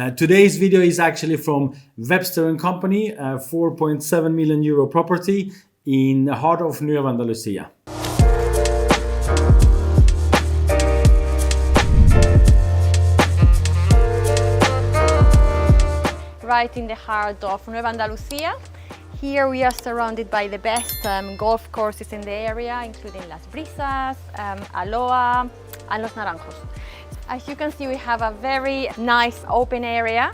Today's video is actually from Webster Company, a 4.7 million euro property in the heart of Nueva Andalusia. Right in the heart of Nueva Andalusia. Here we are surrounded by the best golf courses in the area, including Las Brisas, Aloha and Los Naranjos. As you can see, we have a very nice open area.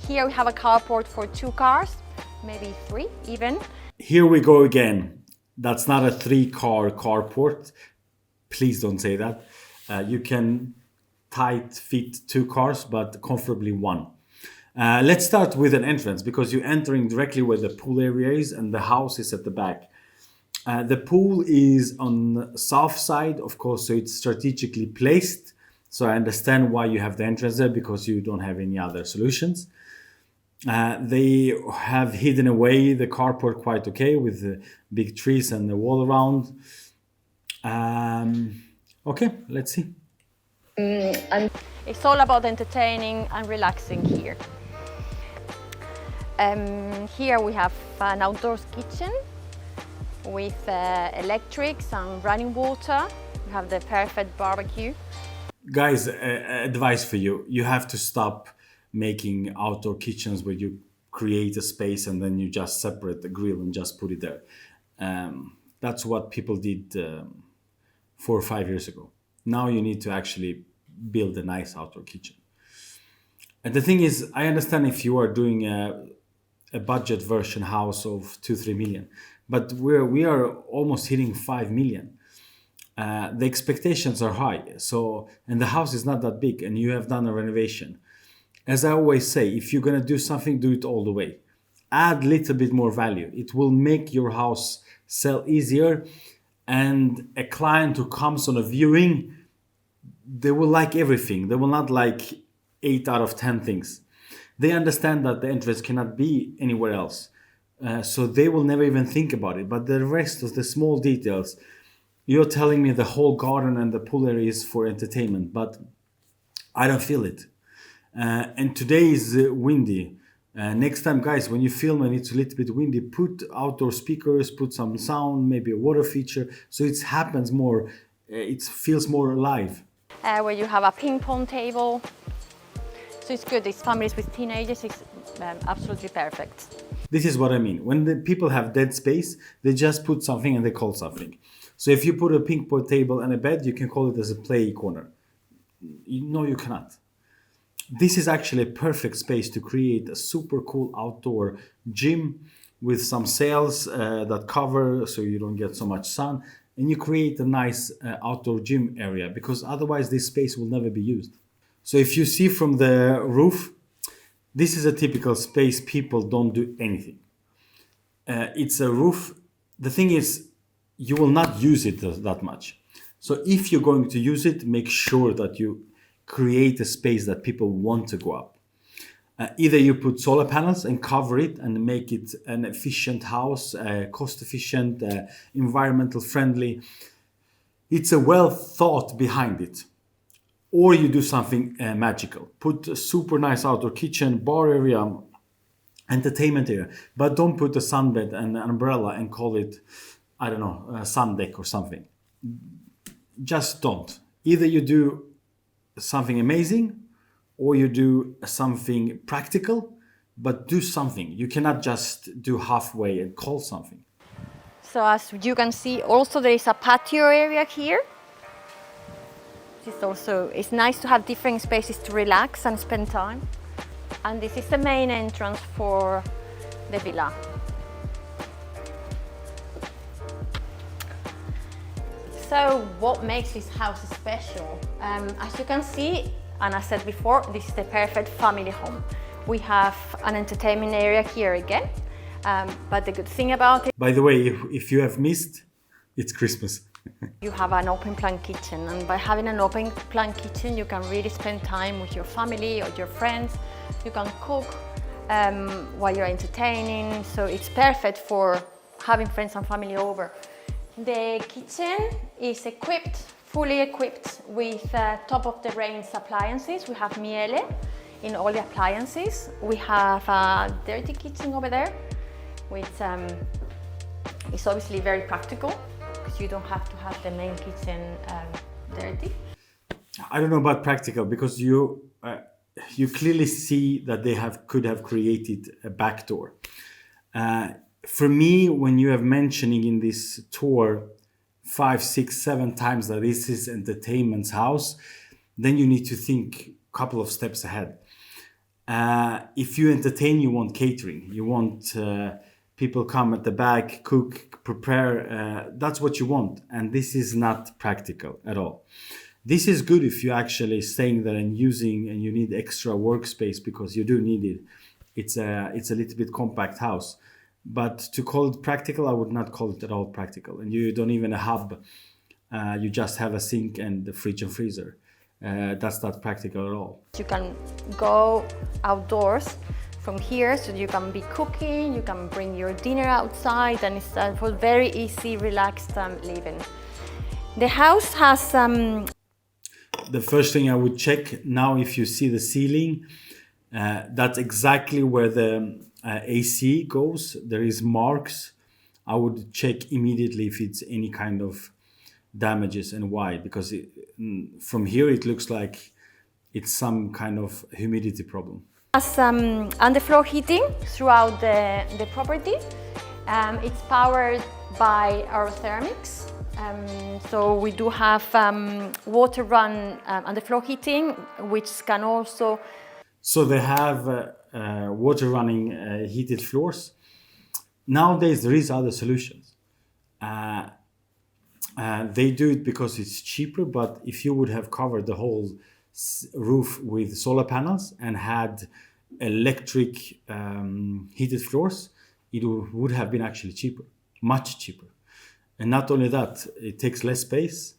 Here we have a carport for 2 cars, maybe 3 even. Here we go again. That's not a 3-car carport. Please don't say that. You can tight fit 2 cars, but comfortably 1. Let's start with an entrance because you're entering directly where the pool area is and the house is at the back. The pool is on the south side, of course, so it's strategically placed. So I understand why you have the entrance there because you don't have any other solutions. They have hidden away the carport quite okay with the big trees and the wall around. Okay, let's see. And it's all about entertaining and relaxing here. Here we have an outdoors kitchen with electrics and running water. We have the perfect barbecue. Guys, advice for you. You have to stop making outdoor kitchens where you create a space and then you just separate the grill and just put it there. That's what people did 4 or 5 years ago. Now you need to actually build a nice outdoor kitchen. And the thing is, I understand if you are doing a budget version house of 2-3 million, but we are almost hitting 5 million. The expectations are high, and the house is not that big and you have done a renovation. As I always say, if you're going to do something, do it all the way. Add a little bit more value. It will make your house sell easier, and a client who comes on a viewing, they will like everything. They will not like 8 out of 10 things. They understand that the entrance cannot be anywhere else. So they will never even think about it. But the rest of the small details, you're telling me the whole garden and the pool area is for entertainment, but I don't feel it. And today is windy. Next time, guys, when you film and it's a little bit windy, put outdoor speakers, put some sound, maybe a water feature, so it happens more, it feels more alive. Where you have a ping pong table. So it's good, these families with teenagers, it's absolutely perfect. This is what I mean. When the people have dead space, they just put something and they call something. So if you put a ping pong table and a bed, you can call it as a play corner. No, you cannot. This is actually a perfect space to create a super cool outdoor gym with some sails that cover so you don't get so much sun. And you create a nice outdoor gym area because otherwise this space will never be used. So if you see from the roof, this is a typical space people don't do anything. It's a roof. The thing is, you will not use it that much. So if you're going to use it, make sure that you create a space that people want to go up. Either you put solar panels and cover it and make it an efficient house, cost efficient, environmental friendly. It's a well thought behind it. Or you do something magical. Put a super nice outdoor kitchen, bar area, entertainment area, but don't put a sunbed and an umbrella and call it, I don't know, a sun deck or something. Just don't. Either you do something amazing or you do something practical, but do something. You cannot just do halfway and call something. So as you can see, also there is a patio area here. It's nice to have different spaces to relax and spend time. And this is the main entrance for the villa. So what makes this house special? As you can see, and I said before, this is the perfect family home. We have an entertainment area here again, but the good thing about it... By the way, if you have missed, it's Christmas. You have an open plan kitchen, and by having an open plan kitchen, you can really spend time with your family or your friends. You can cook while you're entertaining, so it's perfect for having friends and family over. The kitchen is fully equipped with top-of-the-range appliances. We have Miele. in all the appliances. We have a dirty kitchen over there, which is obviously very practical because you don't have to have the main kitchen dirty. I don't know about practical because you clearly see that they could have created a back door. For me, when you have mentioning in this tour 5, 6, 7 times that this is entertainment's house, then you need to think a couple of steps ahead. If you entertain, you want catering, you want people come at the back, cook, prepare. That's what you want, and this is not practical at all. This is good if you're actually staying there and using, and you need extra workspace because you do need it. It's a little bit compact house. But to call it practical, I would not call it at all practical. And you don't even a hub. You just have a sink and the fridge and freezer. That's not practical at all. You can go outdoors from here, so you can be cooking, you can bring your dinner outside, and it's for very easy, relaxed living. The house has The first thing I would check now, if you see the ceiling, that's exactly where the AC goes. There is marks. I would check immediately if it's any kind of damages and why, because from here it looks like it's some kind of humidity problem. has underfloor heating throughout the property. It's powered by aerothermics. So we do have water run underfloor heating, which can also... So they have water running heated floors. Nowadays there is other solutions. They do it because it's cheaper, but if you would have covered the whole roof with solar panels and had electric heated floors, it would have been actually cheaper, much cheaper. And not only that, it takes less space.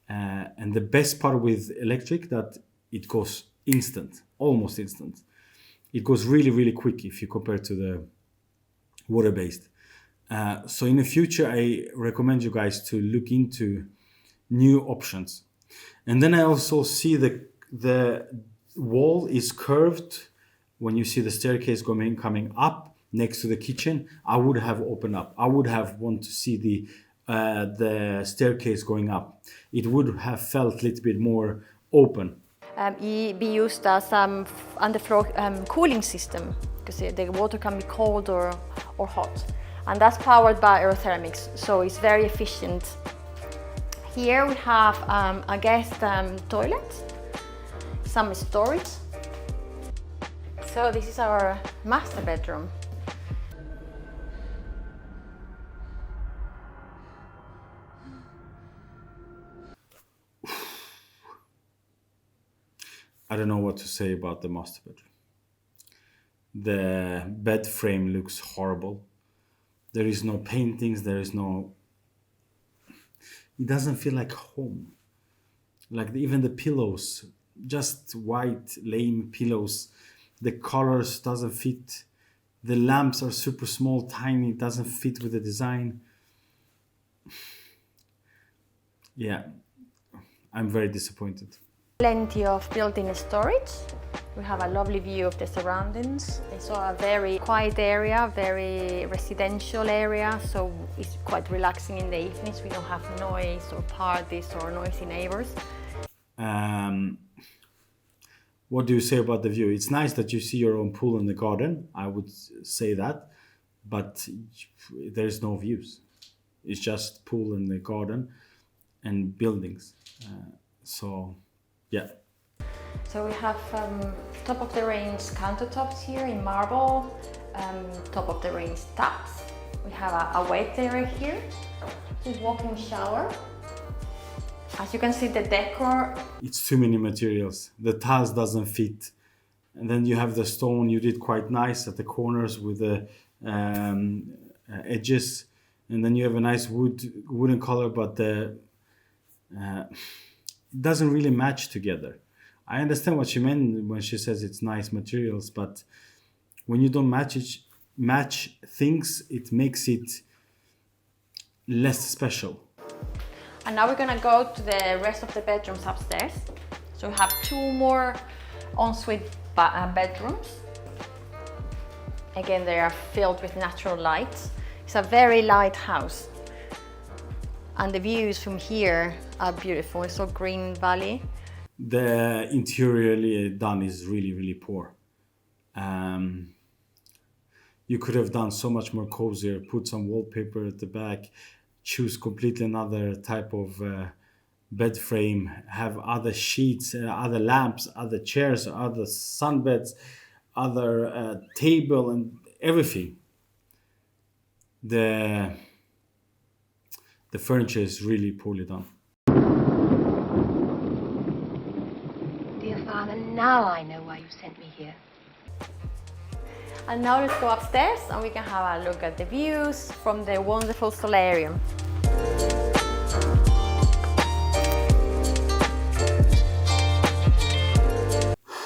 And the best part with electric, that it goes instant, almost instant. It goes really, really quick if you compare to the water-based. So in the future, I recommend you guys to look into new options. And then I also see the wall is curved. When you see the staircase coming up next to the kitchen, I would have opened up. I would have wanted to see the staircase going up. It would have felt a little bit more open. Be used as underfloor cooling system, because the water can be cold or hot. And that's powered by aerothermics, so it's very efficient. Here we have a guest toilet, some storage. So this is our master bedroom. I don't know what to say about the master bedroom. The bed frame looks horrible. There is no paintings, there is no... It doesn't feel like home. Like even the pillows, just white, lame pillows. The colors doesn't fit. The lamps are super small, tiny, it doesn't fit with the design. Yeah, I'm very disappointed. Plenty of built-in storage. We have a lovely view of the surroundings. It's a very quiet area, very residential area, so it's quite relaxing in the evenings. We don't have noise or parties or noisy neighbors. What do you say about the view? It's nice that you see your own pool in the garden. I would say that, but there's no views. It's just pool in the garden and buildings. So, yeah. So we have top of the range countertops here in marble, top of the range taps. We have a wet area here, walk-in shower. As you can see, the decor. It's too many materials. The tiles doesn't fit. And then you have the stone, you did quite nice at the corners with the edges. And then you have a nice wooden color, but it doesn't really match together. I understand what she meant when she says it's nice materials, but when you don't match things, it makes it less special. And now we're gonna go to the rest of the bedrooms upstairs. So we have 2 more ensuite bedrooms. Again, they are filled with natural light. It's a very light house. And the views from here are beautiful. It's all green valley. The interiorly done is really, really poor. You could have done so much more cozier, put some wallpaper at the back, choose completely another type of bed frame, have other sheets, other lamps, other chairs, other sunbeds, other table and everything. The furniture is really poorly done. Dear Father, now I know why you sent me here. And now let's go upstairs and we can have a look at the views from the wonderful solarium.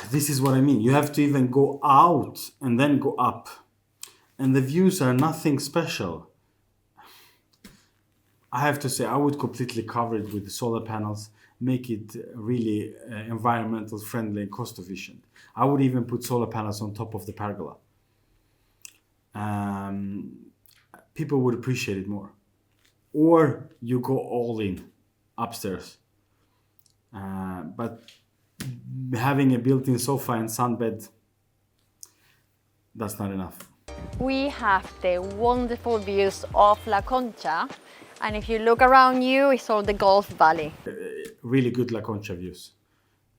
This is what I mean. You have to even go out and then go up. And the views are nothing special. I have to say, I would completely cover it with the solar panels, make it really environmental friendly and cost efficient. I would even put solar panels on top of the pergola. People would appreciate it more. Or you go all in upstairs. But having a built-in sofa and sunbed, that's not enough. We have the wonderful views of La Concha, and if you look around you, it's all the Gulf Valley. Really good La Concha views.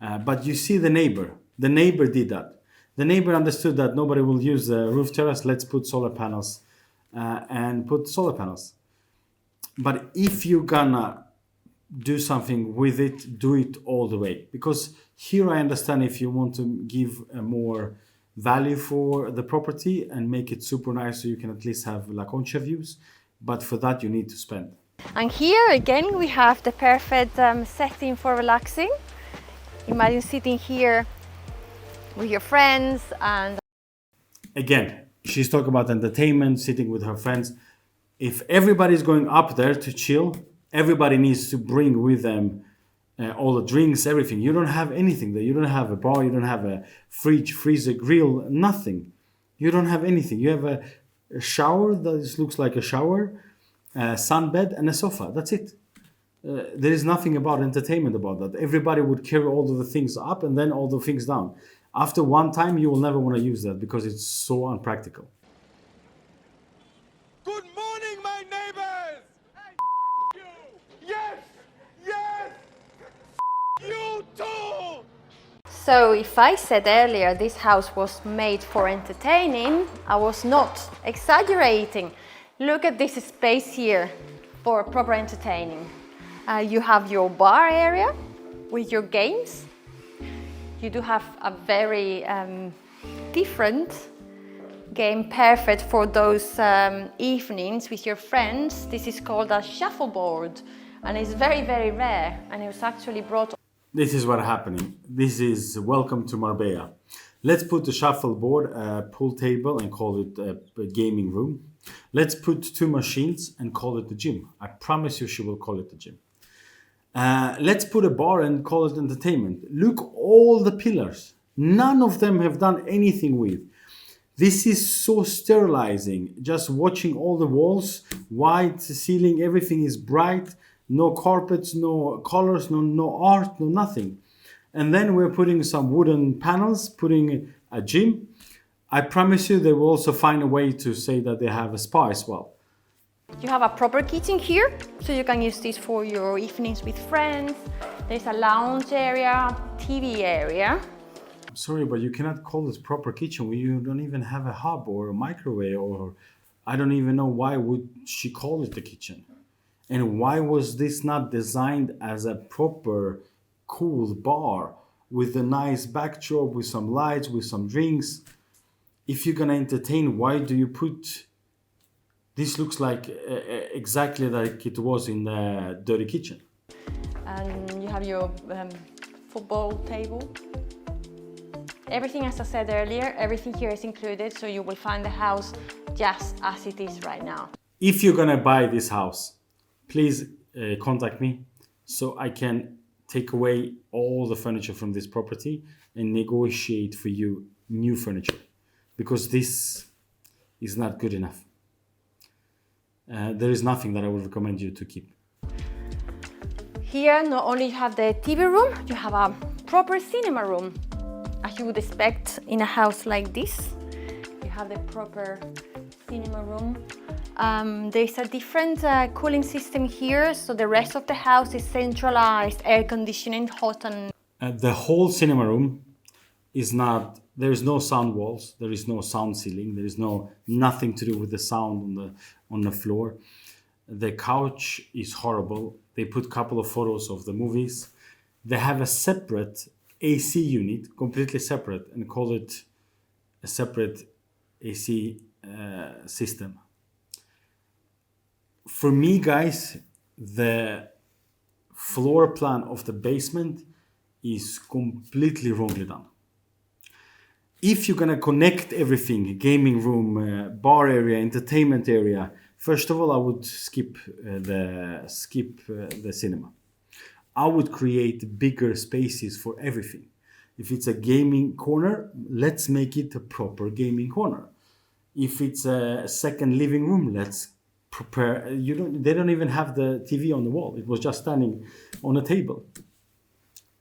But you see the neighbor. The neighbor did that. The neighbor understood that nobody will use the roof terrace. Let's put solar panels and put solar panels. But if you're gonna do something with it, do it all the way. Because here I understand if you want to give a more value for the property and make it super nice so you can at least have La Concha views. But for that you need to spend. And here again we have the perfect setting for relaxing. Imagine sitting here with your friends and... Again, she's talking about entertainment, sitting with her friends. If everybody's going up there to chill, everybody needs to bring with them all the drinks, everything. You don't have anything there. You don't have a bar, you don't have a fridge, freezer, grill, nothing. You don't have anything. You have a shower that looks like a shower, a sunbed and a sofa. That's it. There is nothing about entertainment about that. Everybody would carry all of the things up and then all the things down. After one time, you will never want to use that because it's so unpractical. Good morning, my neighbors! Hey, you! Yes! Yes! You too! So if I said earlier this house was made for entertaining, I was not exaggerating. Look at this space here for proper entertaining. You have your bar area with your games. You do have a very different game, perfect for those evenings with your friends. This is called a shuffleboard and it's very, very rare, and it was actually brought. This is what's happening. This is welcome to Marbella. Let's put the shuffleboard, a pool table and call it a gaming room. Let's put 2 machines and call it the gym. I promise you she will call it the gym. Let's put a bar and call it entertainment. Look, all the pillars. None of them have done anything with. This is so sterilizing. Just watching all the walls, white ceiling, everything is bright. No carpets, no colors, no art, no nothing. And then we're putting some wooden panels, putting a gym. I promise you they will also find a way to say that they have a spa as well. You have a proper kitchen here, so you can use this for your evenings with friends. There's a lounge area, TV area. I'm sorry, but you cannot call this proper kitchen when you don't even have a hob or a microwave, or I don't even know why would she call it the kitchen. And why was this not designed as a proper cool bar with a nice backdrop, with some lights, with some drinks? If you're gonna entertain, why do you put... This looks like exactly like it was in the dirty kitchen. And you have your football table. Everything, as I said earlier, everything here is included, so you will find the house just as it is right now. If you're gonna buy this house, please contact me so I can take away all the furniture from this property and negotiate for you new furniture, because this is not good enough. There is nothing that I would recommend you to keep. Here, not only you have the TV room, you have a proper cinema room, as you would expect in a house like this. You have the proper cinema room. There's a different cooling system here, so the rest of the house is centralized air conditioning, hot and... The whole cinema room is not, there is no sound walls, there is no sound ceiling, there is nothing to do with the sound on the floor. The couch is horrible. They put a couple of photos of the movies. They have a separate AC unit, completely separate, and call it a separate AC system. For me, guys, the floor plan of the basement is completely wrongly done. If you're gonna connect everything, gaming room, bar area, entertainment area, first of all, I would skip the cinema. I would create bigger spaces for everything. If it's a gaming corner, let's make it a proper gaming corner. If it's a second living room, let's prepare. They don't even have the TV on the wall. It was just standing on a table.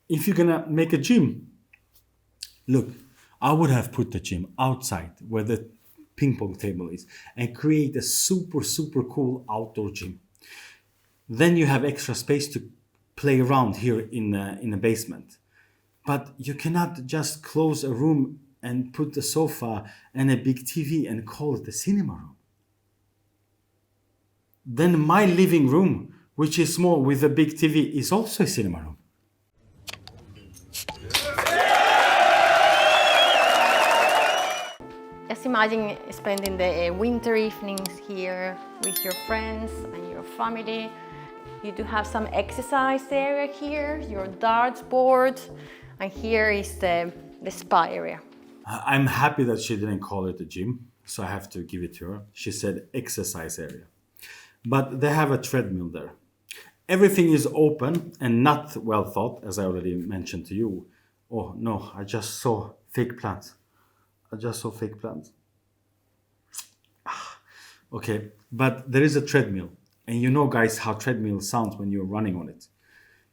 If you're gonna make a gym, look, I would have put the gym outside where the ping pong table is and create a super, super cool outdoor gym. Then you have extra space to play around here in the basement. But you cannot just close a room and put a sofa and a big TV and call it a cinema room. Then my living room, which is small with a big TV, is also a cinema room. Just imagine spending the winter evenings here with your friends and your family. You do have some exercise area here, your darts board, and here is the spa area. I'm happy that she didn't call it a gym, so I have to give it to her. She said exercise area. But they have a treadmill there. Everything is open and not well thought, as I already mentioned to you. Oh no, I just saw fake plants. Okay, but there is a treadmill. And you know, guys, how treadmill sounds when you're running on it.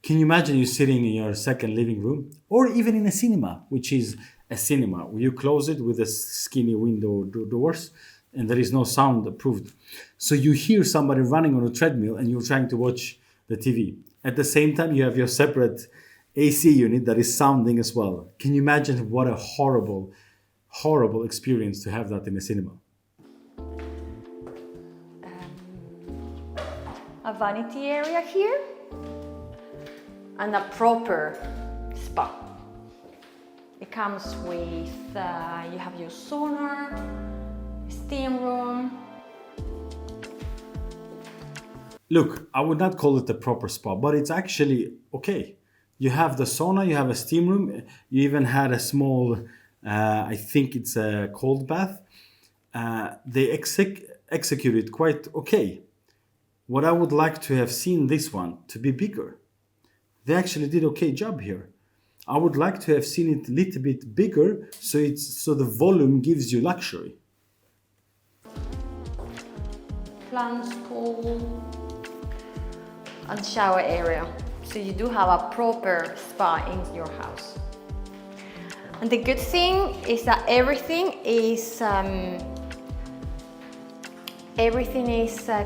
Can you imagine you sitting in your second living room, or even in a cinema, which is a cinema, where you close it with a skinny window doors, and there is no sound approved. So you hear somebody running on a treadmill, and you're trying to watch the TV. At the same time, you have your separate AC unit that is sounding as well. Can you imagine what a horrible, horrible experience to have that in a cinema? A vanity area here and a proper spa. It comes with, you have your sauna, steam room. Look, I would not call it a proper spa, but it's actually okay. You have the sauna, you have a steam room, you even had a small, I think it's a cold bath. They execute it quite okay. What I would like to have seen this one to be bigger. They actually did okay job here. I would like to have seen it a little bit bigger so the volume gives you luxury. Plunge pool and shower area. So you do have a proper spa in your house. And the good thing is that everything is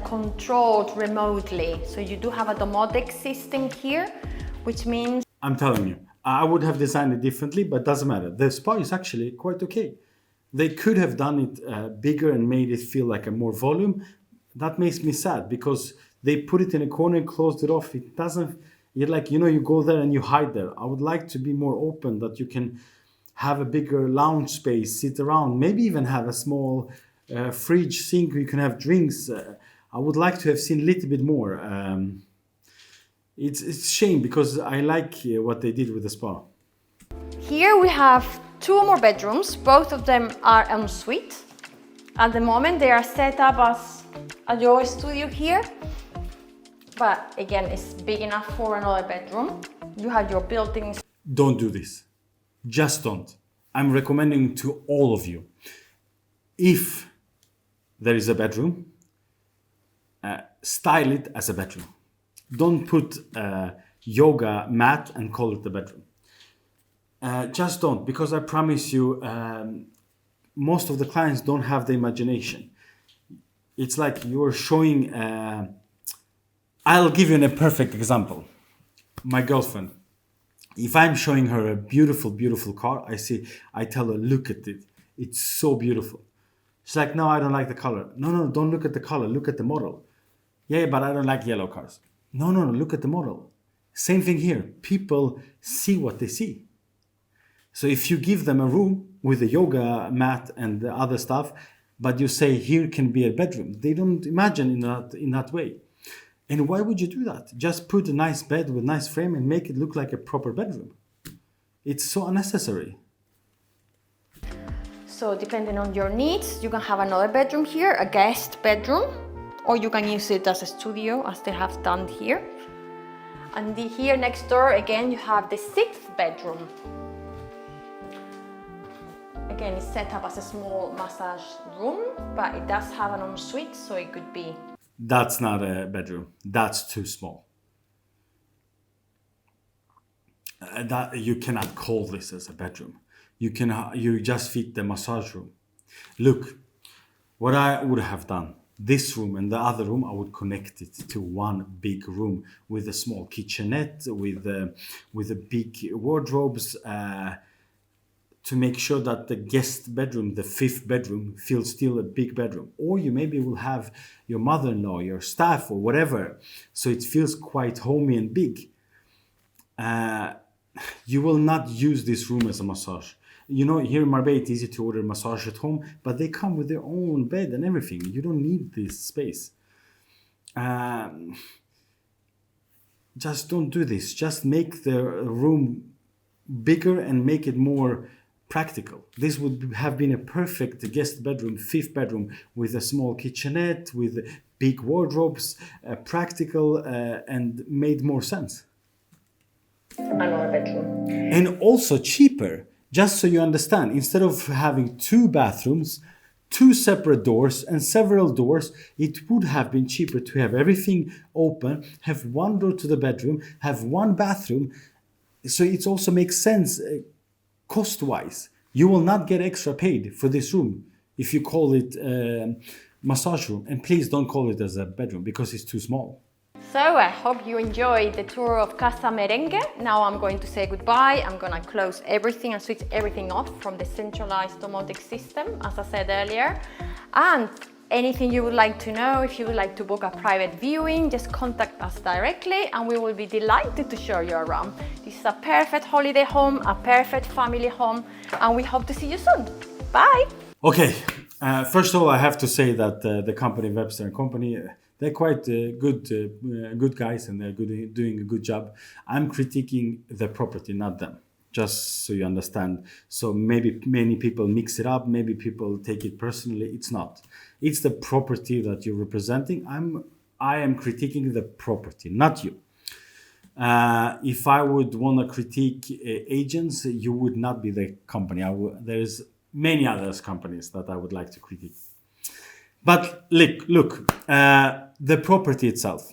controlled remotely. So you do have a domotic system here, which means... I'm telling you, I would have designed it differently, but doesn't matter. The spa is actually quite okay. They could have done it bigger and made it feel like a more volume. That makes me sad because they put it in a corner and closed it off. It doesn't, you're like, you go there and you hide there. I would like to be more open, that you can have a bigger lounge space, sit around, maybe even have a small fridge, sink where you can have drinks. I would like to have seen a little bit more. It's a shame because I like what they did with the spa. Here we have 2 more bedrooms. Both of them are en suite. At the moment they are set up as a your studio here. But again, it's big enough for another bedroom. You have your built-in... Don't do this. Just don't. I'm recommending to all of you. If there is a bedroom, style it as a bedroom. Don't put a yoga mat and call it a bedroom. Just don't, because I promise you, most of the clients don't have the imagination. It's like you're showing. I'll give you a perfect example. My girlfriend. If I'm showing her a beautiful, beautiful car, I tell her, look at it. It's so beautiful. She's like, no, I don't like the color. No, don't look at the color. Look at the model. Yeah, but I don't like yellow cars. No, look at the model. Same thing here. People see what they see. So if you give them a room with a yoga mat and the other stuff, but you say here can be a bedroom, they don't imagine in that way. And why would you do that? Just put a nice bed with nice frame and make it look like a proper bedroom. It's so unnecessary. So depending on your needs, you can have another bedroom here, a guest bedroom, or you can use it as a studio, as they have done here. And here next door, again, you have the 6th bedroom. Again, it's set up as a small massage room, but it does have an ensuite, so it could be. That's not a bedroom. That's too small. That you cannot call this as a bedroom. You just fit the massage room. Look, what I would have done, this room and the other room, I would connect it to one big room with a small kitchenette, with a big wardrobes, to make sure that the guest bedroom, the 5th bedroom, feels still a big bedroom. Or you maybe will have your mother-in-law, your staff, or whatever, so it feels quite homey and big. You will not use this room as a massage. You know, here in Marbella, it's easy to order massage at home, but they come with their own bed and everything. You don't need this space. Just don't do this. Just make the room bigger and make it more practical. This would have been a perfect guest bedroom, 5th bedroom, with a small kitchenette, with big wardrobes, practical, and made more sense. Another bedroom. And also cheaper, just so you understand. Instead of having 2 bathrooms, 2 separate doors and several doors, it would have been cheaper to have everything open, have 1 door to the bedroom, have 1 bathroom. So it also makes sense cost-wise. You will not get extra paid for this room if you call it massage room. And please don't call it as a bedroom because it's too small. So I hope you enjoyed the tour of Casa Merengue. Now I'm going to say goodbye. I'm going to close everything and switch everything off from the centralized domotic system, as I said earlier. And anything you would like to know, if you would like to book a private viewing, just contact us directly and we will be delighted to show you around. This is a perfect holiday home, a perfect family home, and we hope to see you soon. Bye! Okay, first of all, I have to say that the company Webster Company, they're quite good guys and they're doing a good job. I'm critiquing the property, not them, just so you understand. So maybe many people mix it up, maybe people take it personally. It's not. It's the property that you're representing. I am critiquing the property, not you. If I would want to critique agents, you would not be the company. There's many other companies that I would like to critique. But look, the property itself.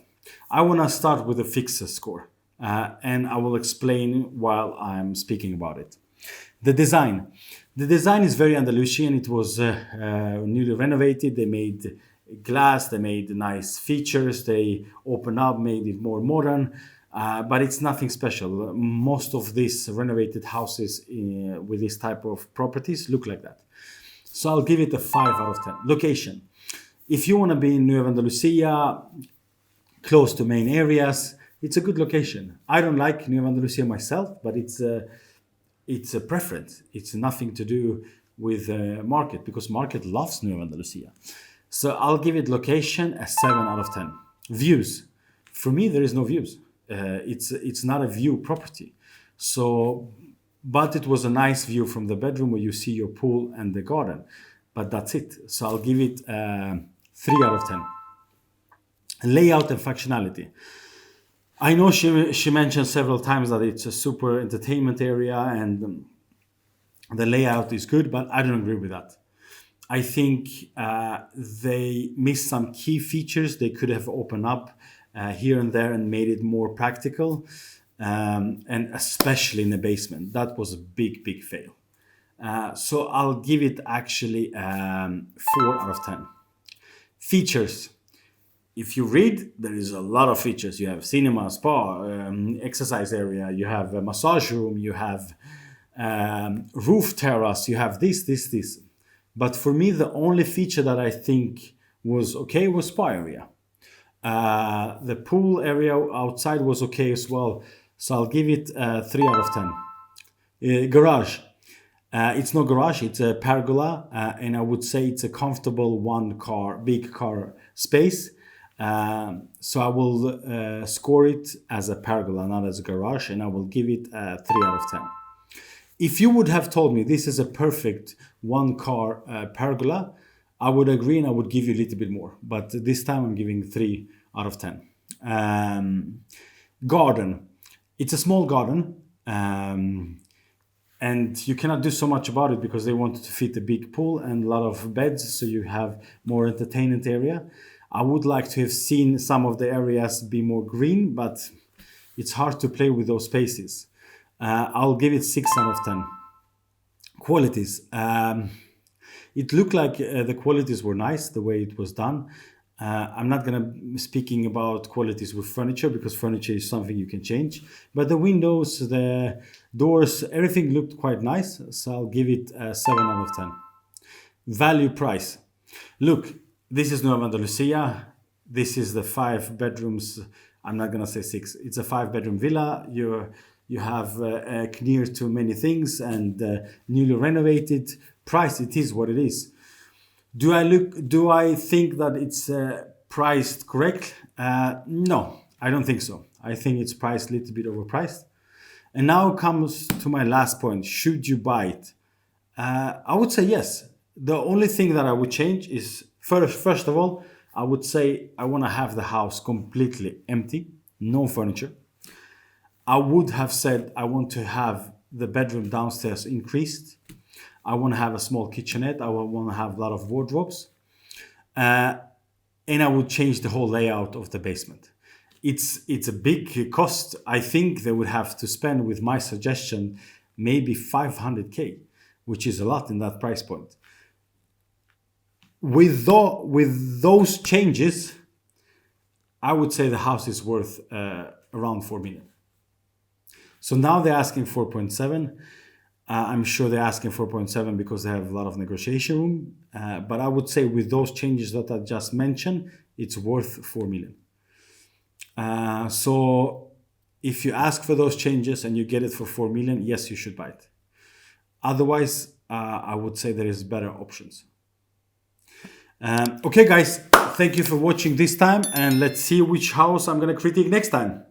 I want to start with a fixed score, and I will explain while I'm speaking about it. The design. The design is very Andalusian. It was newly renovated. They made glass. They made nice features. They opened up, made it more modern. But it's nothing special. Most of these renovated houses with this type of properties look like that. So I'll give it a 5 out of 10. Location. If you want to be in Nueva Andalusia, close to main areas, it's a good location. I don't like Nueva Andalusia myself, but it's a preference. It's nothing to do with market, because market loves Nueva Andalusia. So I'll give it location a 7 out of 10. Views. For me, there is no views. It's not a view property. So, but it was a nice view from the bedroom where you see your pool and the garden. But that's it. So I'll give it 3 out of 10. Layout and functionality. I know she mentioned several times that it's a super entertainment area, and The layout is good, but I don't agree with that. I think they missed some key features. They could have opened up here and there and made it more practical, and especially in the basement. That was a big, big fail. So I'll give it actually 4 out of 10. Features. If you read, there is a lot of features. You have cinema, spa, exercise area, you have a massage room, you have roof terrace, you have this. But for me, the only feature that I think was okay was spa area. The pool area outside was okay as well. So I'll give it 3 out of 10. Garage. It's not garage, it's a pergola. And I would say it's a comfortable big car space. So I will score it as a pergola, not as a garage, and I will give it 3 out of 10. If you would have told me this is a perfect 1-car pergola, I would agree and I would give you a little bit more. But this time I'm giving 3 out of 10. Garden. It's a small garden. And you cannot do so much about it because they wanted to fit a big pool and a lot of beds, so you have more entertainment area. I would like to have seen some of the areas be more green, but it's hard to play with those spaces. I'll give it 6 out of 10. Qualities. It looked like the qualities were nice, the way it was done. I'm not going to be speaking about qualities with furniture because furniture is something you can change. But the windows, the doors, everything looked quite nice. So I'll give it 7 out of 10. Value price. Look, this is Nueva Andalusia. This is the 5 bedrooms. I'm not going to say 6. It's a 5-bedroom villa. You have near to many things and newly renovated. Price, it is what it is. Do I think that it's priced correct? No, I don't think so. I think it's priced a little bit overpriced. And now comes to my last point. Should you buy it? I would say yes. The only thing that I would change is, first of all, I would say I want to have the house completely empty, no furniture. I would have said I want to have the bedroom downstairs increased. I want to have a small kitchenette. I want to have a lot of wardrobes. And I would change the whole layout of the basement. It's a big cost. I think they would have to spend, with my suggestion, maybe 500K, which is a lot in that price point. With those changes, I would say the house is worth around 4 million. So now they're asking 4.7. I'm sure they're asking 4.7 because they have a lot of negotiation room. But I would say with those changes that I just mentioned, it's worth 4 million. So if you ask for those changes and you get it for 4 million, yes, you should buy it. Otherwise, I would say there is better options. Okay, guys, thank you for watching this time, and let's see which house I'm going to critique next time.